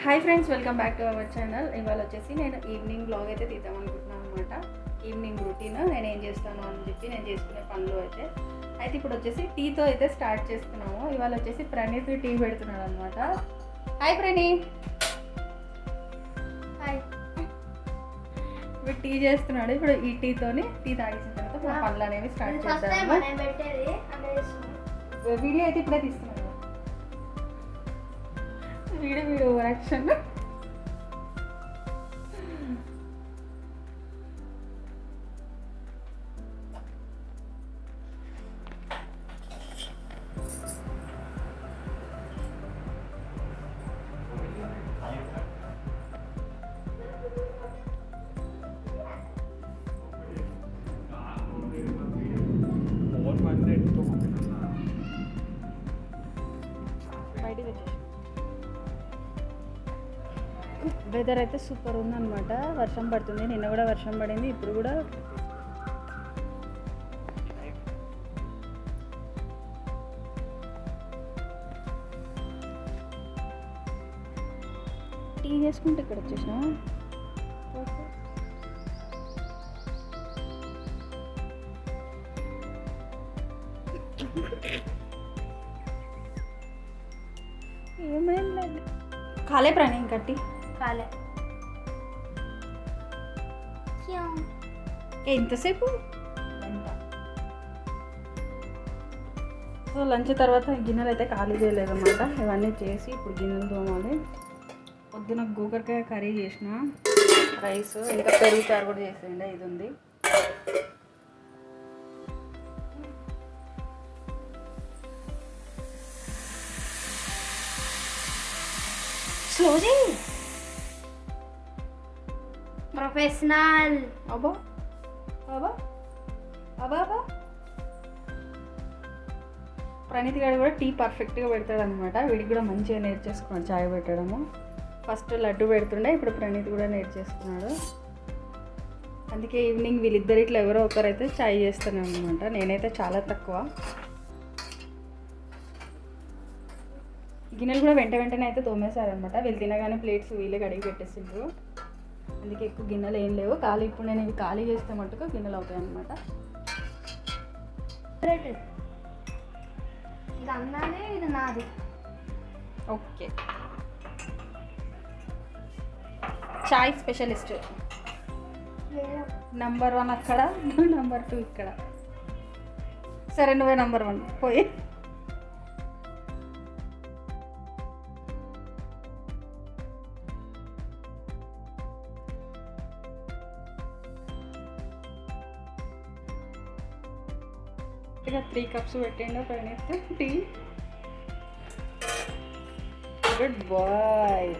Hi friends, welcome back to our channel. ఇవాళ వచ్చేసి నేను ఈవినింగ్ బ్లాగ్ అయితే తీద్దాం అనుకుంటున్నాను అనమాట. ఈవినింగ్ రొటీన్ నేను ఏం చేస్తాను అని చెప్పి నేను చేసుకునే పనులు అయితే ఇప్పుడు వచ్చేసి టీతో అయితే స్టార్ట్ చేస్తున్నాము. ఇవాళ వచ్చేసి ప్రణీత్ టీ పెడుతున్నాడు అనమాట. హాయ్ ప్రణీత్. హాయ్. ఇప్పుడు టీ చేస్తున్నాడు. ఇప్పుడు ఈ టీతోని టీ తాగేసిన తర్వాత పనులు అనేవి స్టార్ట్ చేద్దాము. వీడియో అయితే ఇప్పుడే తీస్తున్నాను. Video action. వెదర్ అయితే సూపర్ ఉందన్నమాట. వర్షం పడుతుంది. నిన్న కూడా వర్షం పడింది, ఇప్పుడు కూడా. టీ చేసుకుంటే ఇక్కడ వచ్చేసినా ఏమేం లేదు. కాలే ప్రాణి ఇంకట్టి కాలే. ఎంతసేపు? సో లంచ్ తర్వాత గిన్నెలు అయితే ఖాళీ చేయలేదన్నమాట. ఇవన్నీ చేసి ఇప్పుడు గిన్నెలు తోమాలి. పొద్దున గోకరకాయ కర్రీ చేసిన, రైస్, ఇంకా పెరుగు చారు కూడా చేసేయండి. ఇది ఉంది. స్లోజీ ప్రొఫెషనల్. అబ్బా అబ్బా అబ్బా అబ్బా. ప్రణీత్ గారు కూడా టీ పర్ఫెక్ట్గా పెడతాడు అనమాట. వీడికి కూడా మంచిగా నేర్చేసుకున్నాడు చాయ్ పెట్టడము. ఫస్ట్ లడ్డు పెడుతుండే, ఇప్పుడు ప్రణీత్ కూడా నేర్చేసుకున్నాడు. అందుకే ఈవినింగ్ వీళ్ళిద్దరిట్లో ఎవరో ఒకరైతే చాయ్ చేస్తున్నాను అనమాట. నేనైతే చాలా తక్కువ. గిన్నెలు కూడా వెంటనే అయితే తోమేశారనమాట. వీళ్ళు తినగానే ప్లేట్స్ వీళ్ళే కడిగి పెట్టేసిండ్రు. అందుకే ఎక్కువ గిన్నెలు ఏం లేవు. ఖాళీ ఇప్పుడు నేను ఇవి ఖాళీ చేస్తే మట్టుకు గిన్నెలు అవుతాయి అనమాట. ఇది అన్నది, ఇది నాది. ఓకే. చాయ్ స్పెషలిస్ట్. నంబర్ 1 అక్కడ, నంబర్ 2 ఇక్కడ. సరే, నువ్వే నంబర్ 1 పోయి. ఇక 3 కప్స్ పెట్టండి ప్రణీత్ టీ. Good boy.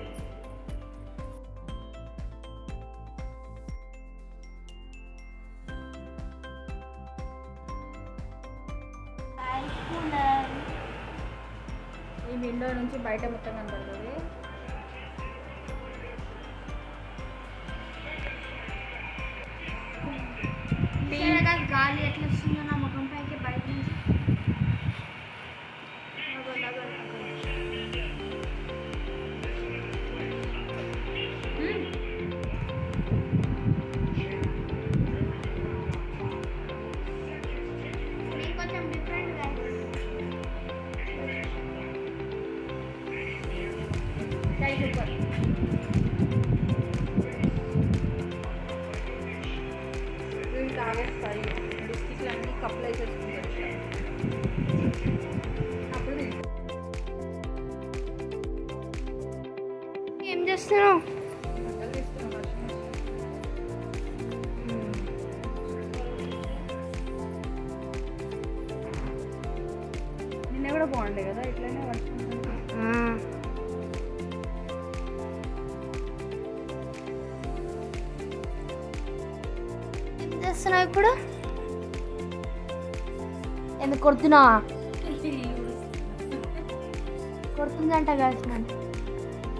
ఈ విండో నుంచి బయట మొత్తం కనబడుతుంది. గాలి ఎట్లా వస్తుందో నా ముఖం పైకి బయట నుంచి. కొంచెం డిఫరెంట్గా తాగేస్తాయి. బిస్కెట్లు అన్నీ కప్పులు వేసేసుకుంటారు. అప్పుడు ఏం చేస్తున్నావు? నిన్న కూడా బాగుండే కదా, ఇట్లనే వర్షం. చేస్తున్నావు ఇప్పుడు? ఎందుకు కొడుతున్నావా? కొడుతుందంట కలిసి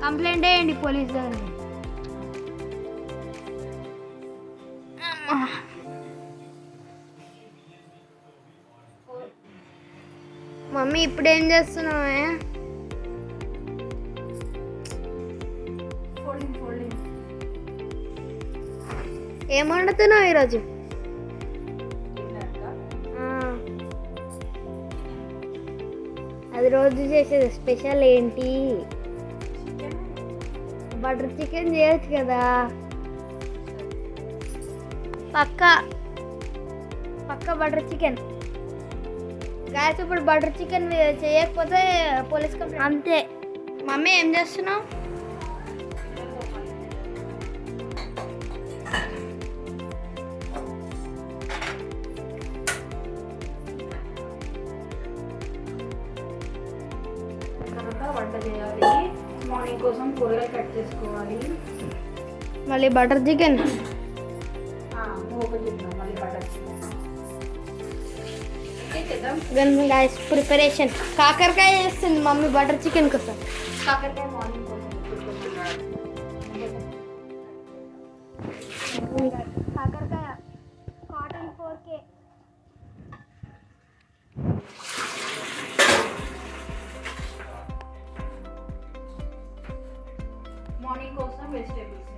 కంప్లైంట్ వేయండి పోలీస్ దగ్గర. మమ్మీ ఇప్పుడు ఏం చేస్తున్నావే? Folding folding. ఏం వండుతున్నావు ఈరోజు? అది రోజు చేసేది స్పెషల్ ఏంటి? బటర్ చికెన్ చేయొచ్చు కదా. పక్కా బటర్ చికెన్. గాయస్ ఇప్పుడు బటర్ చికెన్ చేయకపోతే పోలీస్ కంప్లైంట్ అంతే. మమ్మీ ఏం చేస్తున్నావు? తర్వాత వంట చేయాలి. మార్నింగ్ కోసం కూరగాయలు కట్ చేసుకోవాలి. మళ్ళీ బటర్ చికెన్. ఓపెన్ చేద్దాం మళ్ళీ బటర్ చికెన్. చేద్దాం. గైస్ ప్రిపరేషన్ కాకరకాయ చేస్తుంది మమ్మీ బటర్ చికెన్ కోసం. కాకరకాయ మార్నింగ్ కోసం కాకరకాయ కాటన్ 4K. మార్నింగ్ కోసం వెజిటేబుల్స్.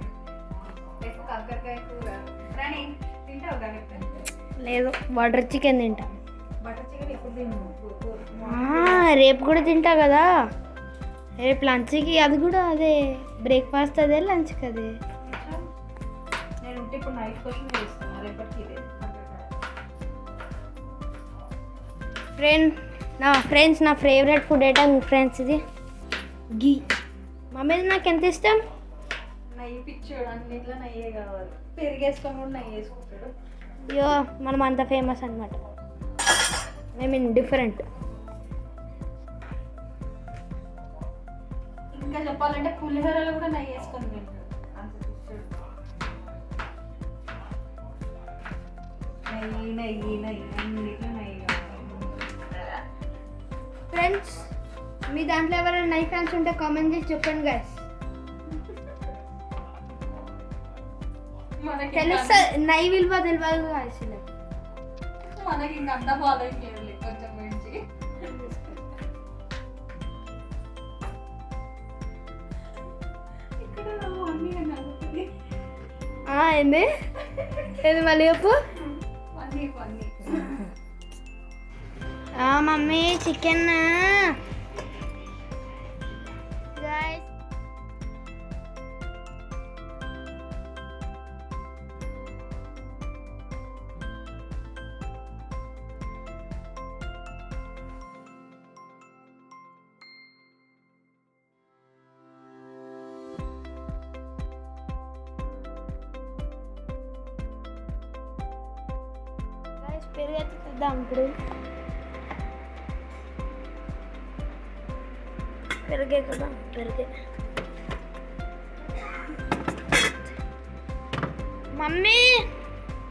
రేపు కాకరకాయ కూర. రాణి తింటావు కాకరకాయ? లేదు బటర్ చికెన్ తింటా. బటర్ చికెన్ ఎప్పుడు తిన్నావు? రేపు కూడా తింటా కదా. రేపు లంచ్కి అది కూడా అదే, బ్రేక్ఫాస్ట్ అదే, లంచ్కి అదే. నేను ఉంటే ఇప్పుడు నైట్ కోసం చేస్తాను. రేపటికి ఇదే ఫ్రెండ్స్ నా ఫేవరెట్ ఫుడ్ ఐటమ్ ఫ్రెండ్స్ ఇది గీ. మమ్మీ నాకు ఎంత ఇష్టం. నెయ్యి పిచ్చోడు, అన్నిట్లో నెయ్యే కావాలి. పెరిగేసుకొని కూడా నెయ్యి వేసుకుంటాడు. అయ్యో మనం అంత ఫేమస్ అనమాట. I mean different. ఇంకా చెప్పాలంటే పులిహోరలో కూడా నెయ్యి వేసుకొని తింటాడు. అంత పిచ్చోడు. నెయ్యి నెయ్యి నెయ్యి అన్నిట్లో నెయ్యి కావాలి. ఫ్రెండ్స్ మీ దాంట్లో ఎవరైనా నై ఫ్యాన్స్ ఉంటే కామెంట్ చేసి చెప్పండి గైస్. తెలుస్తా నై విలువ తెలియదు గైస్. మనకి ఇంకా అంతా ఫాలోయింగ్ లేదు కొంచెం మంచి. ఇక్కడ అన్నీ నవ్వుతుంది. ఏంది ఏది మళ్ళీ చెప్పు. అన్నీ అన్నీ మమ్మీ చికెన్ గైస్. పెరుగు ఎత్తుద్దాం ఇప్పుడు. పెరిగే కదా పెరిగే. మమ్మీ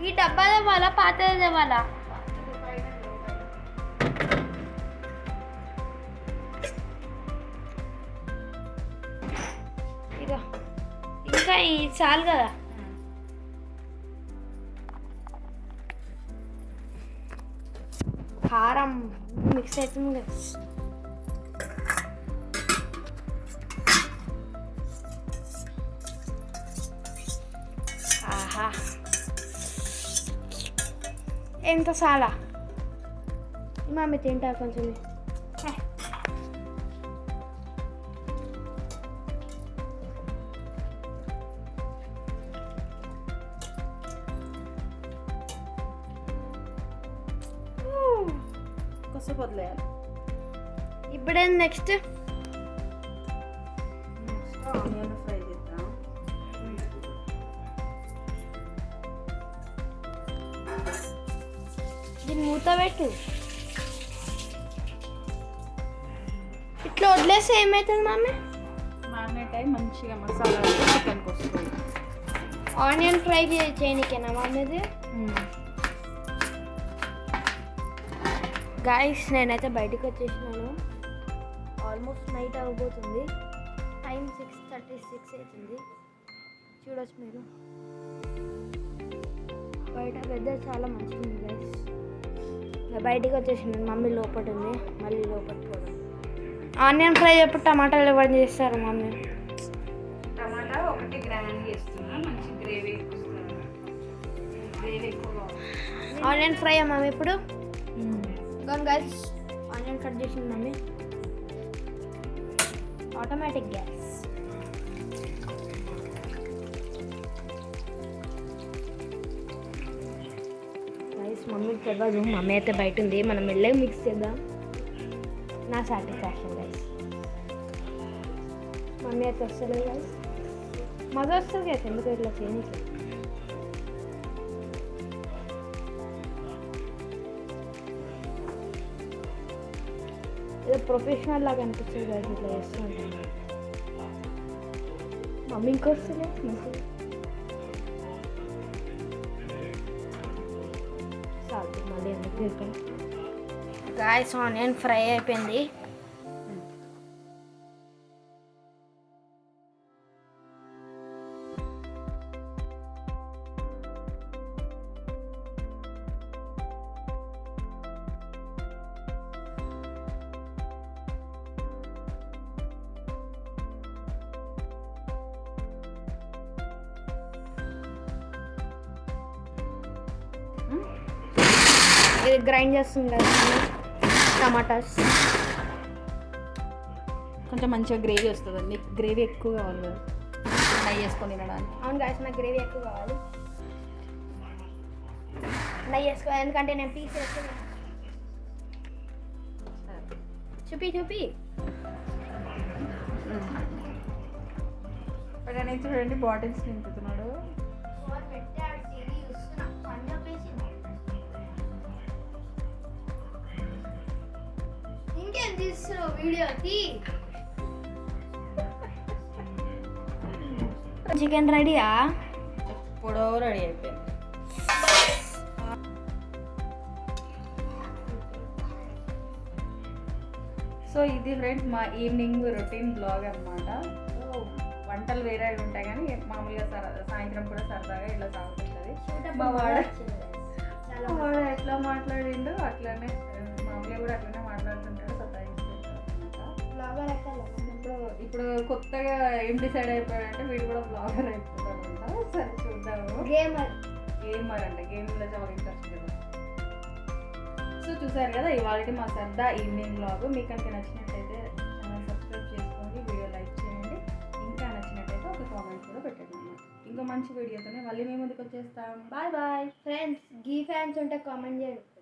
ఈ డబ్బా తేవాలా పాతది తేవాలా? ఇక ఇంకా ఈ చాలు కదా. కారం మిక్స్ అవుతుంది కదా. ఆహా ఎంత చాలా. మమ్మీ తింటా కొంచెం. కొద్దిసేపు వదిలేయాలి. ఇప్పుడేం నెక్స్ట్ ఆనియన్ ఫ్రై చేద్దాం. దీన్ని మూత పెట్టు. ఇట్లా వదిలేస్తే ఏమవుతుంది మమ్మీ? మ్యారినేట్ అయ్యి మంచిగా మసాలా చికెన్కి వస్తుంది. ఆనియన్ ఫ్రై చేయనికేనా మమ్మీది? గాయస్ నేనైతే బయటకు వచ్చేసినాను. ఆల్మోస్ట్ నైట్ అవ్వబోతుంది. టైం 6:36 అవుతుంది. చూడొచ్చు మీరు. బయట వెదర్ చాలా మంచిగా ఉంది గైస్. బయటకు వచ్చేసినాను. మమ్మీ లోపల ఉంది. మళ్ళీ లోపలికి పోదాం. ఆనియన్ ఫ్రై ఎప్పుడు టమాటాలు ఎవరు చేస్తారు మమ్మీ? టమాటా ఒక కాబట్టి గ్రాండ్ చేస్తున్నా, మంచి గ్రేవీ ఎక్కువగా. ఆనియన్ ఫ్రై మమ్మీ ఇప్పుడు గైస్ ఆనియన్ కట్ చేసింది మమ్మీ. Automatic gas. గైస్ మమ్మీకి తెలియదు, మమ్మీ అయితే బయట ఉంది, మనం వెళ్ళే మిక్స్ చేద్దాం. నా సాటిస్ఫాక్షన్ గైస్. మమ్మీ అయితే వస్తలేదు గైస్, మజా వస్తుంది గైస్ ఎందుకు ఇట్లా చేయడానికి. ఏదో ప్రొఫెషనల్ లాగా అనిపిస్తుంది కదా ఇట్లా చేస్తూ ఉంటాను. మమ్మీ ఇంకొస్తలే సాల్ట్ మళ్ళీ ఎందుకు తీసుకొని. గాయస్ ఆనియన్ ఫ్రై అయిపోయింది. ఇది గ్రైండ్ చేస్తుంది కదా టమాటాస్. కొంచెం మంచిగా గ్రేవీ వస్తుందండి, గ్రేవీ ఎక్కువ కావాలి కదా ఫ్రై చేసుకొని తినడానికి. అవును గాయస్ నాకు గ్రేవీ ఎక్కువ కావాలి, నెయ్యి వేసుకోవాలి ఎందుకంటే నేను పీస్ వేసుకున్నాను. చూపి బట్ అనేది చూడండి బాటిల్స్ నింపుతున్నాడు. ఇంకేం తీస్తున్నావు వీడియోకి? చికెన్ రెడీయా? ఎప్పుడో రెడీ అయిపోయింది. సో ఇది ఫ్రెండ్స్ మా ఈవినింగ్ రొటీన్ బ్లాగ్ అనమాట. వంటలు వేరే ఉంటాయి కానీ మామూలుగా సాయంత్రం కూడా సరదాగా ఇట్లా సాగుతుంటుంది. మా వాడు ఎట్లా మాట్లాడిండు అట్లానే మామూలుగా కూడా అట్లనే మాట్లాడుతుంటాడు, ఇప్పుడు కొత్తగా ఏం డిసైడ్ అయిపోయాడంటే వీడు కూడా బ్లాగర్ అయిపోతాడు అనమాట. సరే చూద్దాము. గేమర్ అంటే గేమ్లో చాలా ఇంట్రెస్ట్ కదా. సో చూసారు కదా ఇవాళ మా సరదా ఈవినింగ్ బ్లాగ్. మీకు కనుక నచ్చినట్టయితే ఛానల్ సబ్స్క్రైబ్ చేసుకోండి, వీడియో లైక్ చేయండి, ఇంకా నచ్చినట్టయితే ఒక కామెంట్ కూడా పెట్టండి. ఇంకో మంచి వీడియోతోనే మళ్ళీ మేము ముందుకు వచ్చేస్తాం. Bye bye friends. గీ ఫ్యాన్స్ ఉంటే కామెంట్ చేయండి.